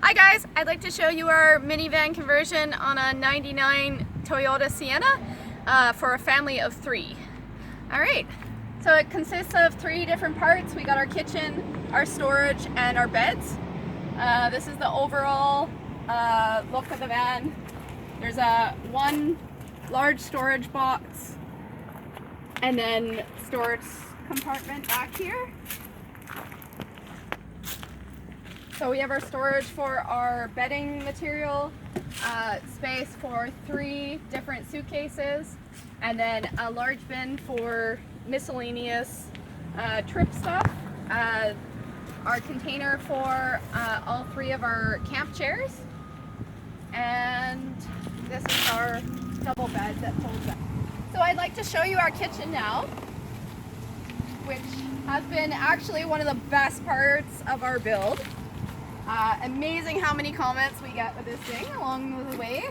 Hi guys, I'd like to show you our minivan conversion on a 99 Toyota Sienna for a family of 3. Alright, so it consists of 3 different parts. We got our kitchen, our storage, and our beds. This is the overall look of the van. There's one large storage box and then storage compartment back here. So we have our storage for our bedding material, space for 3 different suitcases, and then a large bin for miscellaneous trip stuff. Our container for all 3 of our camp chairs, and this is our double bed that folds up. So I'd like to show you our kitchen now, which has been actually one of the best parts of our build. Amazing how many comments we get with this thing along the way.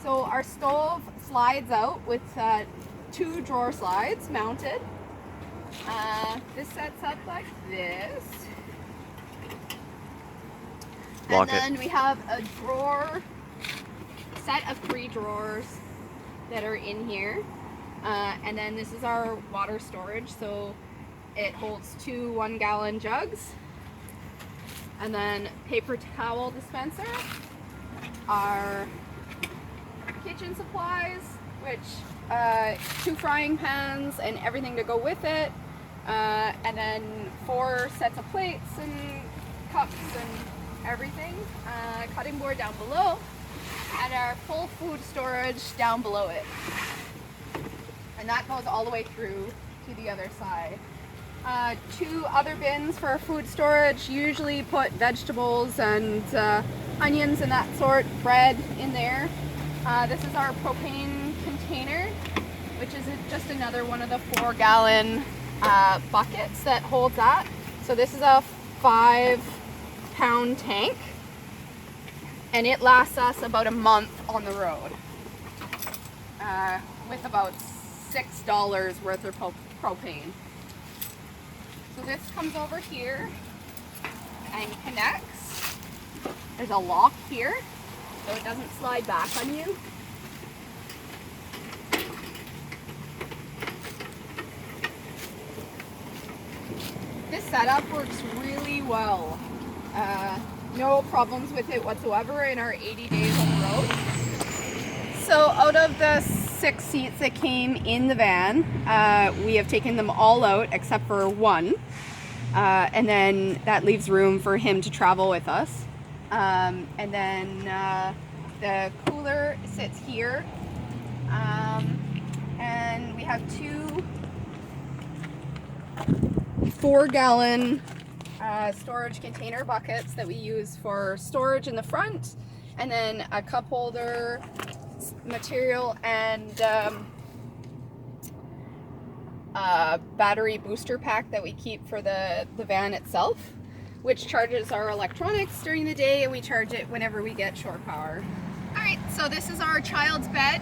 So our stove slides out with 2 drawer slides mounted. This sets up like this. Lock and then it. we have a drawer, set of 3 drawers that are in here. And then this is our water storage, so it holds 2 1-gallon jugs. And then paper towel dispenser, our kitchen supplies, which 2 frying pans and everything to go with it, and then 4 sets of plates and cups and everything, cutting board down below, and our full food storage down below it. And that goes all the way through to the other side. 2 other bins for food storage, usually put vegetables and onions and that sort, bread in there. This is our propane container, which is just another one of the 4-gallon buckets that holds that. So this is a 5-pound tank, and it lasts us about a month on the road with about $6 worth of propane. So this comes over here and connects. There's a lock here, so it doesn't slide back on you. This setup works really well. No problems with it whatsoever in our 80 days on the road. So out of the 6 seats that came in the van, we have taken them all out except for 1. And then that leaves room for him to travel with us. And then the cooler sits here. And we have 2 4-gallon storage container buckets that we use for storage in the front, and then a cup holder, material, and battery booster pack that we keep for the van itself, which charges our electronics during the day, and we charge it whenever we get shore power. Alright, so this is our child's bed.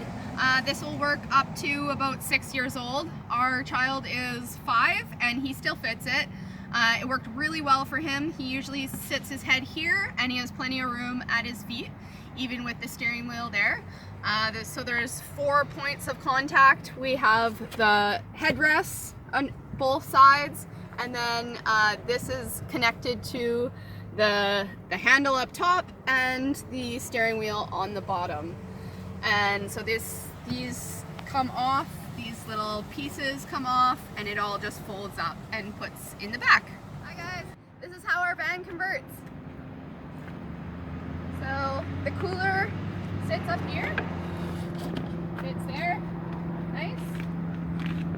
This will work up to about 6 years old. Our child is 5 and he still fits it. It worked really well for him. He usually sits his head here and he has plenty of room at his feet, even with the steering wheel there. So there's 4 points of contact. We have the headrests on both sides, and then this is connected to the handle up top and the steering wheel on the bottom. And so these come off, these little pieces come off, and it all just folds up and puts in the back. Hi guys, this is how our van converts. So the cooler sits up here, fits there, nice.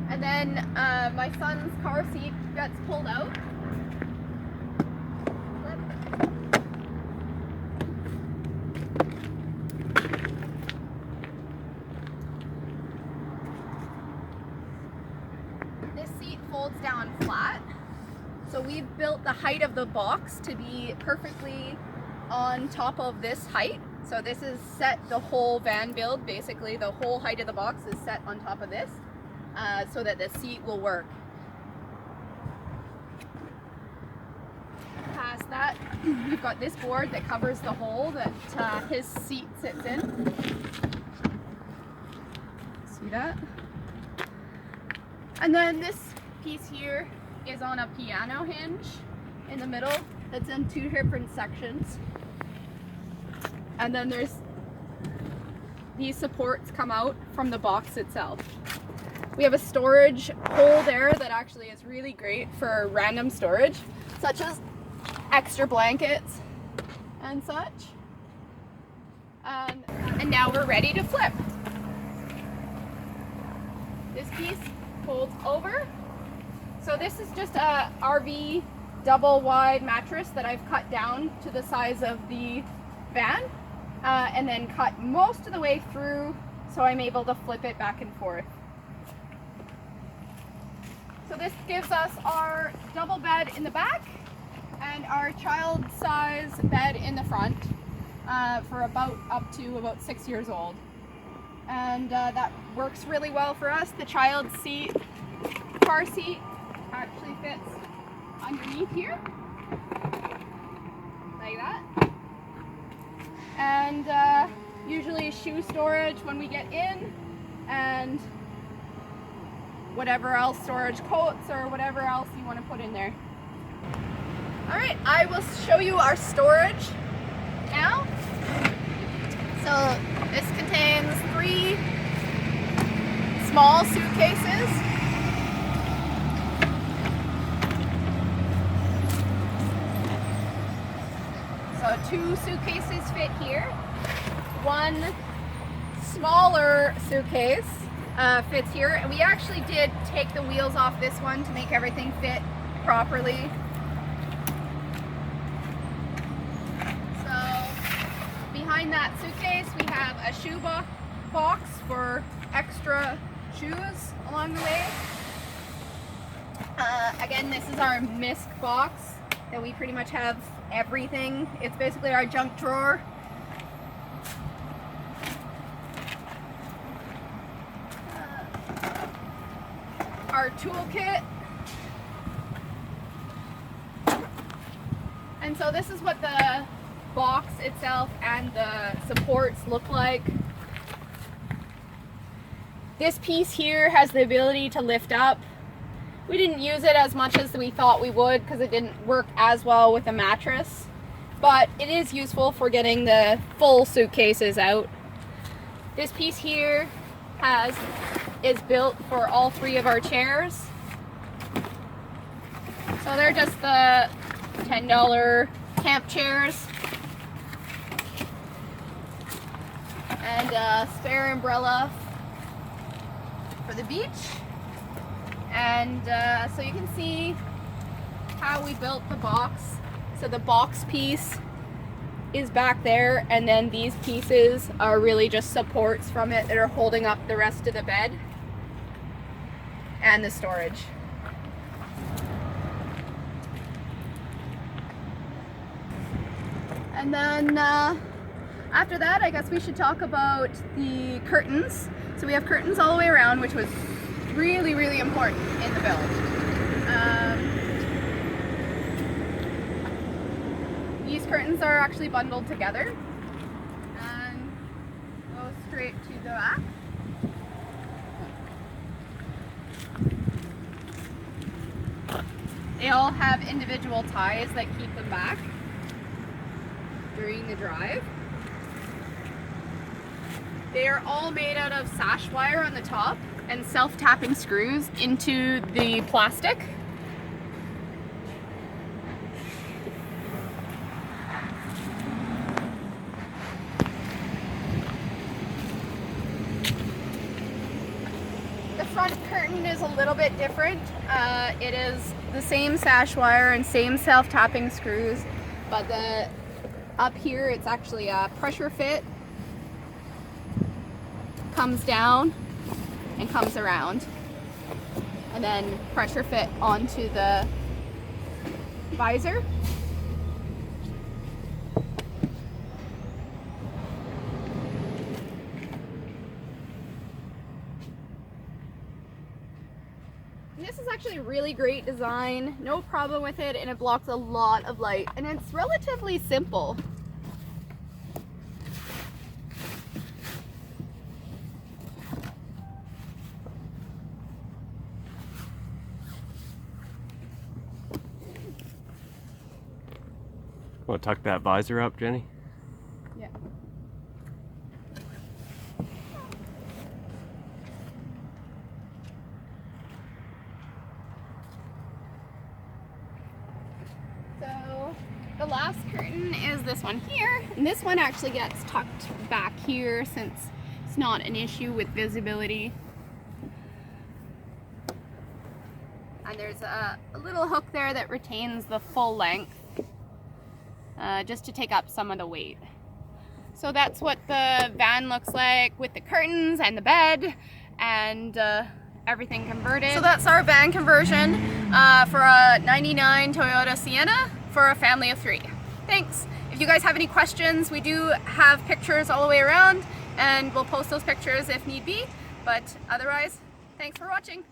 And then my son's car seat gets pulled out. This seat folds down flat. So we've built the height of the box to be perfectly on top of this height. So this is set, the whole van build, basically the whole height of the box is set on top of this, so that the seat will work. test that, we've got this board that covers the hole that his seat sits in. See that? And then this piece here is on a piano hinge in the middle. It's in two different sections. And then there's these supports come out from the box itself. We have a storage hole there that actually is really great for random storage, such as extra blankets and such. And now we're ready to flip. This piece folds over. So this is just a RV double wide mattress that I've cut down to the size of the van and then cut most of the way through so I'm able to flip it back and forth. So this gives us our double bed in the back and our child size bed in the front for up to about 6 years old. And that works really well for us. The child seat, car seat actually fits underneath here, like that. And usually shoe storage when we get in, and whatever else, storage, coats or whatever else you want to put in there. All right, I will show you our storage now. So this contains 3 small suitcases. So 2 suitcases fit here. 1 smaller suitcase fits here. And we actually did take the wheels off this one to make everything fit properly. Behind that suitcase we have a shoe box for extra shoes along the way. Again, this is our MISC box that we pretty much have everything. It's basically our junk drawer. Our toolkit. And so this is what the box itself and the supports look like. This piece here has the ability to lift up. We didn't use it as much as we thought we would because it didn't work as well with the mattress, but it is useful for getting the full suitcases out. This piece here is built for all 3 of our chairs. So they're just the $10 camp chairs. And a spare umbrella for the beach. And so you can see how we built the box. So the box piece is back there, and then these pieces are really just supports from it that are holding up the rest of the bed and the storage. And then after that, I guess we should talk about the curtains. So we have curtains all the way around, which was really, really important in the build. These curtains are actually bundled together and go straight to the back. They all have individual ties that keep them back during the drive. They are all made out of sash wire on the top and self-tapping screws into the plastic. The front curtain is a little bit different. It is the same sash wire and same self-tapping screws, but up here it's actually a pressure fit. Comes down and comes around, and then pressure fit onto the visor. This is actually really great design, no problem with it, and it blocks a lot of light, and it's relatively simple. Want to tuck that visor up, Jenny? Yeah. So the last curtain is this one here, and this one actually gets tucked back here since it's not an issue with visibility. And there's a little hook there that retains the full length. Just to take up some of the weight. So that's what the van looks like with the curtains and the bed and everything converted. So that's our van conversion for a 99 Toyota Sienna for a family of 3. Thanks. If you guys have any questions, we do have pictures all the way around and we'll post those pictures if need be. But otherwise, thanks for watching.